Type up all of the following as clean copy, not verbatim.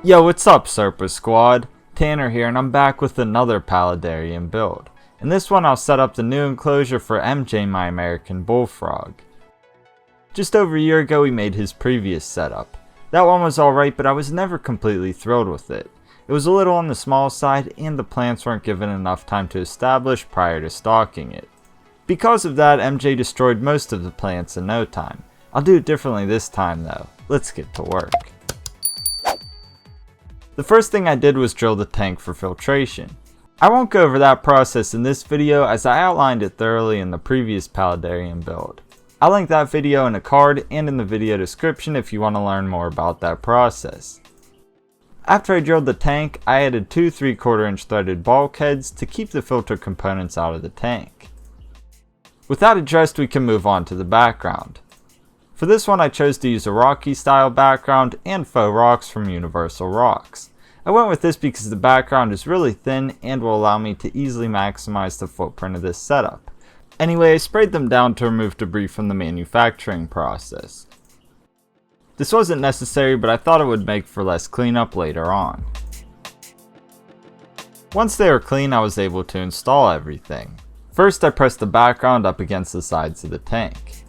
Yo, what's up Serpa Squad? Tanner here, and I'm back with another Paludarium build. In this one I'll set up the new enclosure for MJ my American Bullfrog. Just over a year ago we made his previous setup. That one was alright, but I was never completely thrilled with it. It was a little on the small side and the plants weren't given enough time to establish prior to stocking it. Because of that, MJ destroyed most of the plants in no time. I'll do it differently this time though. Let's get to work. The first thing I did was drill the tank for filtration. I won't go over that process in this video as I outlined it thoroughly in the previous Paludarium build. I'll link that video in a card and in the video description if you want to learn more about that process. After I drilled the tank, I added two 3/4 inch threaded bulkheads to keep the filter components out of the tank. With that addressed, we can move on to the background. For this one I chose to use a rocky style background and faux rocks from Universal Rocks. I went with this because the background is really thin and will allow me to easily maximize the footprint of this setup. Anyway, I sprayed them down to remove debris from the manufacturing process. This wasn't necessary, but I thought it would make for less cleanup later on. Once they were clean, I was able to install everything. First I pressed the background up against the sides of the tank.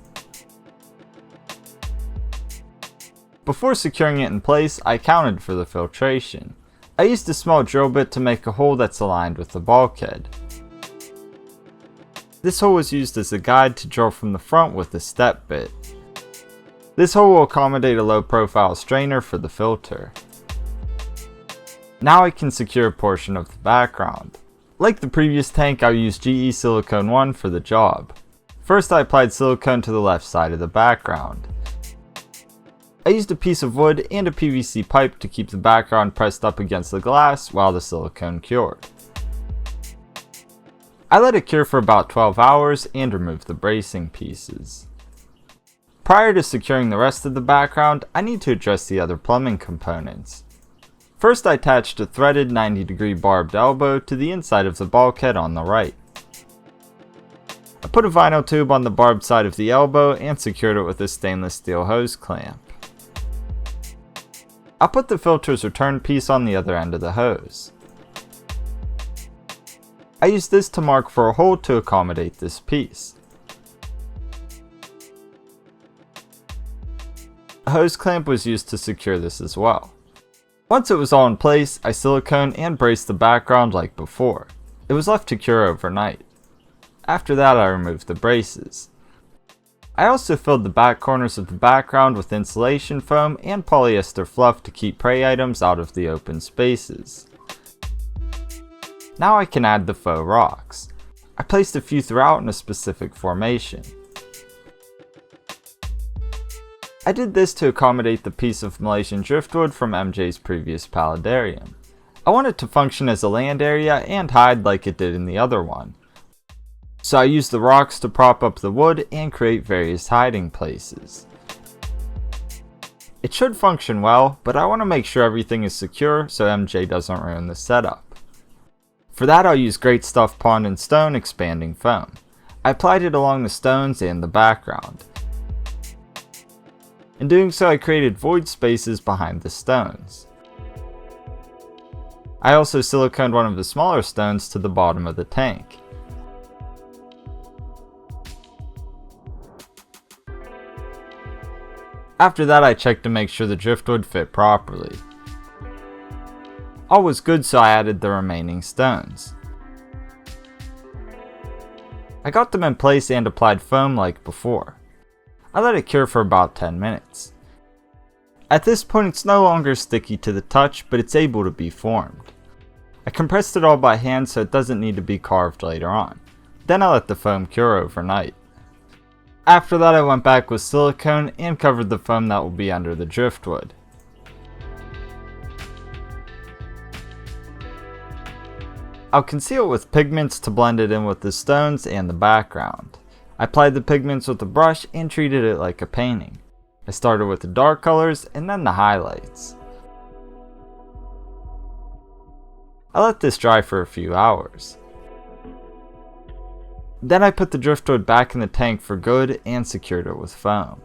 Before securing it in place, I accounted for the filtration. I used a small drill bit to make a hole that's aligned with the bulkhead. This hole was used as a guide to drill from the front with a step bit. This hole will accommodate a low profile strainer for the filter. Now I can secure a portion of the background. Like the previous tank, I'll use GE Silicone 1 for the job. First I applied silicone to the left side of the background. I used a piece of wood and a PVC pipe to keep the background pressed up against the glass while the silicone cured. I let it cure for about 12 hours and removed the bracing pieces. Prior to securing the rest of the background, I need to address the other plumbing components. First I attached a threaded 90-degree barbed elbow to the inside of the bulkhead on the right. I put a vinyl tube on the barbed side of the elbow and secured it with a stainless steel hose clamp. I'll put the filter's return piece on the other end of the hose. I used this to mark for a hole to accommodate this piece. A hose clamp was used to secure this as well. Once it was all in place, I siliconed and braced the background like before. It was left to cure overnight. After that I removed the braces. I also filled the back corners of the background with insulation foam and polyester fluff to keep prey items out of the open spaces. Now I can add the faux rocks. I placed a few throughout in a specific formation. I did this to accommodate the piece of Malaysian Driftwood from MJ's previous Paludarium. I want it to function as a land area and hide like it did in the other one. So I used the rocks to prop up the wood and create various hiding places. It should function well, but I want to make sure everything is secure so MJ doesn't ruin the setup. For that I'll use Great Stuff Pond and Stone expanding foam. I applied it along the stones and the background. In doing so I created void spaces behind the stones. I also siliconed one of the smaller stones to the bottom of the tank. After that I checked to make sure the driftwood fit properly. All was good, so I added the remaining stones. I got them in place and applied foam like before. I let it cure for about 10 minutes. At this point it's no longer sticky to the touch, but it's able to be formed. I compressed it all by hand so it doesn't need to be carved later on. Then I let the foam cure overnight. After that I went back with silicone and covered the foam that will be under the driftwood. I'll conceal it with pigments to blend it in with the stones and the background. I applied the pigments with a brush and treated it like a painting. I started with the dark colors and then the highlights. I let this dry for a few hours. Then I put the driftwood back in the tank for good and secured it with foam.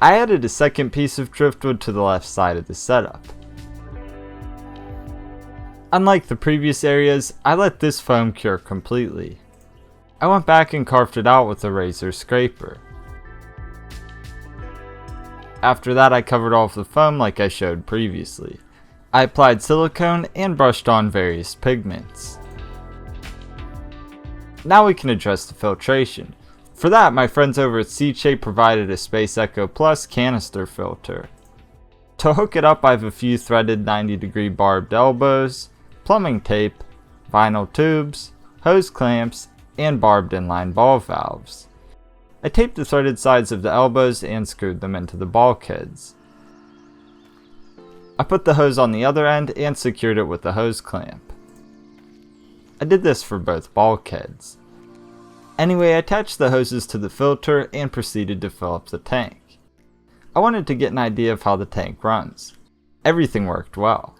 I added a second piece of driftwood to the left side of the setup. Unlike the previous areas, I let this foam cure completely. I went back and carved it out with a razor scraper. After that, I covered all of the foam like I showed previously. I applied silicone and brushed on various pigments. Now we can address the filtration. For that, my friends over at Sicce provided a Space Echo Plus canister filter. To hook it up, I have a few threaded 90-degree barbed elbows, plumbing tape, vinyl tubes, hose clamps, and barbed inline ball valves. I taped the threaded sides of the elbows and screwed them into the bulkheads. I put the hose on the other end and secured it with the hose clamp. I did this for both bulkheads. Anyway, I attached the hoses to the filter and proceeded to fill up the tank. I wanted to get an idea of how the tank runs. Everything worked well.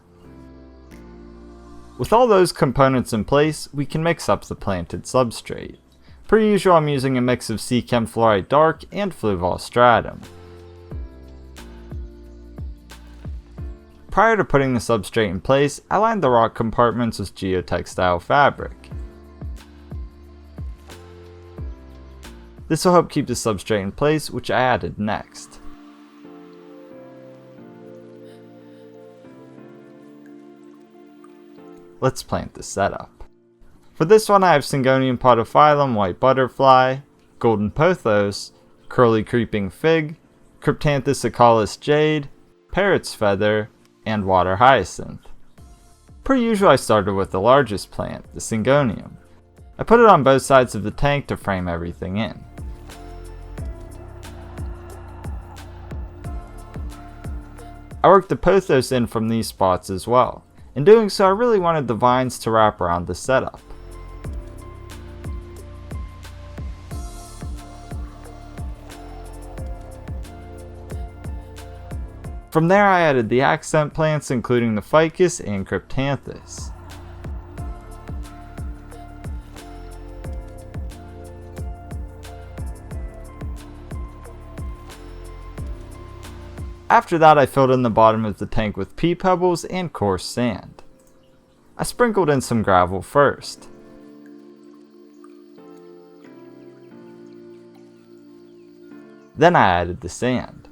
With all those components in place, we can mix up the planted substrate. Per usual, I'm using a mix of Seachem Flourite Dark and Fluval Stratum. Prior to putting the substrate in place, I lined the rock compartments with Geotextile Fabric. This will help keep the substrate in place, which I added next. Let's plant the setup. For this one, I have Syngonium podophyllum, white butterfly, golden pothos, curly creeping fig, Cryptanthus acaulis jade, parrot's feather, and water hyacinth. Per usual, I started with the largest plant, the Syngonium. I put it on both sides of the tank to frame everything in. I worked the pothos in from these spots as well. In doing so, I really wanted the vines to wrap around the setup. From there, I added the accent plants, including the ficus and cryptanthus. After that, I filled in the bottom of the tank with Pea Pebbles and coarse sand. I sprinkled in some gravel first. Then I added the sand.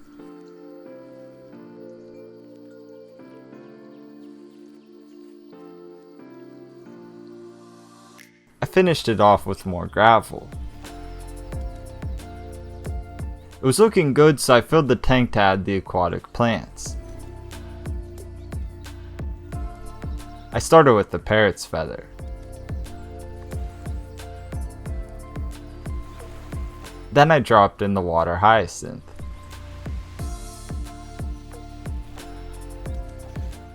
I finished it off with more gravel. It was looking good, so I filled the tank to add the aquatic plants. I started with the parrot's feather. Then I dropped in the water hyacinth.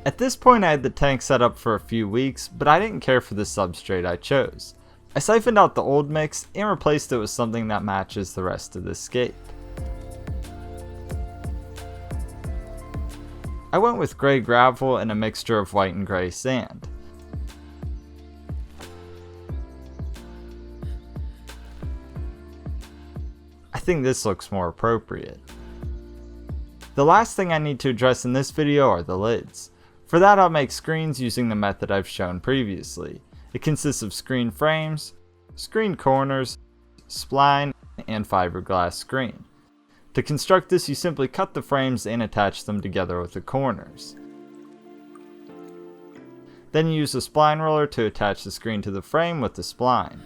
At this point, I had the tank set up for a few weeks, but I didn't care for the substrate I chose. I siphoned out the old mix and replaced it with something that matches the rest of the scape. I went with gray gravel and a mixture of white and gray sand. I think this looks more appropriate. The last thing I need to address in this video are the lids. For that, I'll make screens using the method I've shown previously. It consists of screen frames, screen corners, spline, and fiberglass screen. To construct this, you simply cut the frames and attach them together with the corners. Then you use a spline roller to attach the screen to the frame with the spline.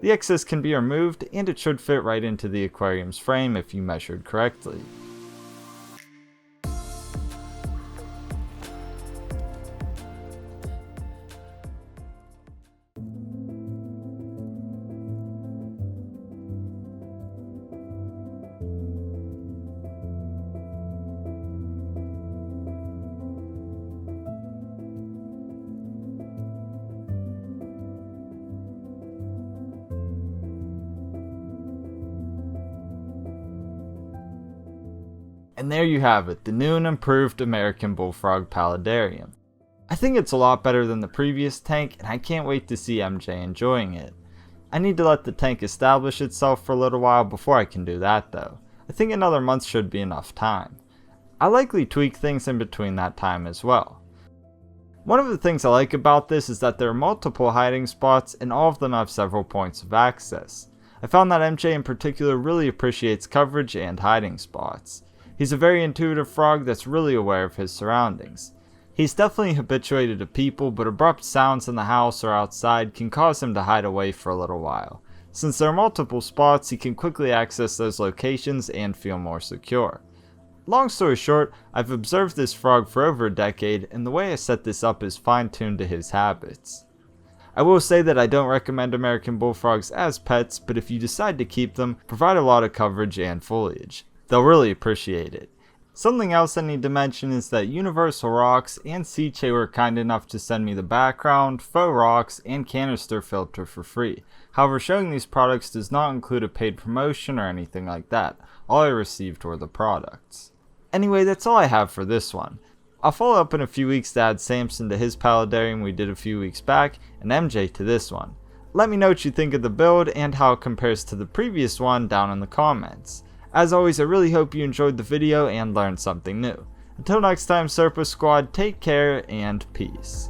The excess can be removed, and it should fit right into the aquarium's frame if you measured correctly. And there you have it, the new and improved American Bullfrog Paludarium. I think it's a lot better than the previous tank, and I can't wait to see MJ enjoying it. I need to let the tank establish itself for a little while before I can do that though. I think another month should be enough time. I'll likely tweak things in between that time as well. One of the things I like about this is that there are multiple hiding spots and all of them have several points of access. I found that MJ in particular really appreciates coverage and hiding spots. He's a very intuitive frog that's really aware of his surroundings. He's definitely habituated to people, but abrupt sounds in the house or outside can cause him to hide away for a little while. Since there are multiple spots, he can quickly access those locations and feel more secure. Long story short, I've observed this frog for over a decade, and the way I set this up is fine-tuned to his habits. I will say that I don't recommend American bullfrogs as pets, but if you decide to keep them, provide a lot of coverage and foliage. They'll really appreciate it. Something else I need to mention is that Universal Rocks and Sicce were kind enough to send me the background, faux rocks, and canister filter for free. However, showing these products does not include a paid promotion or anything like that. All I received were the products. Anyway, that's all I have for this one. I'll follow up in a few weeks to add Samson to his paludarium we did a few weeks back, and MJ to this one. Let me know what you think of the build and how it compares to the previous one down in the comments. As always, I really hope you enjoyed the video and learned something new. Until next time, Serpa Squad, take care and peace.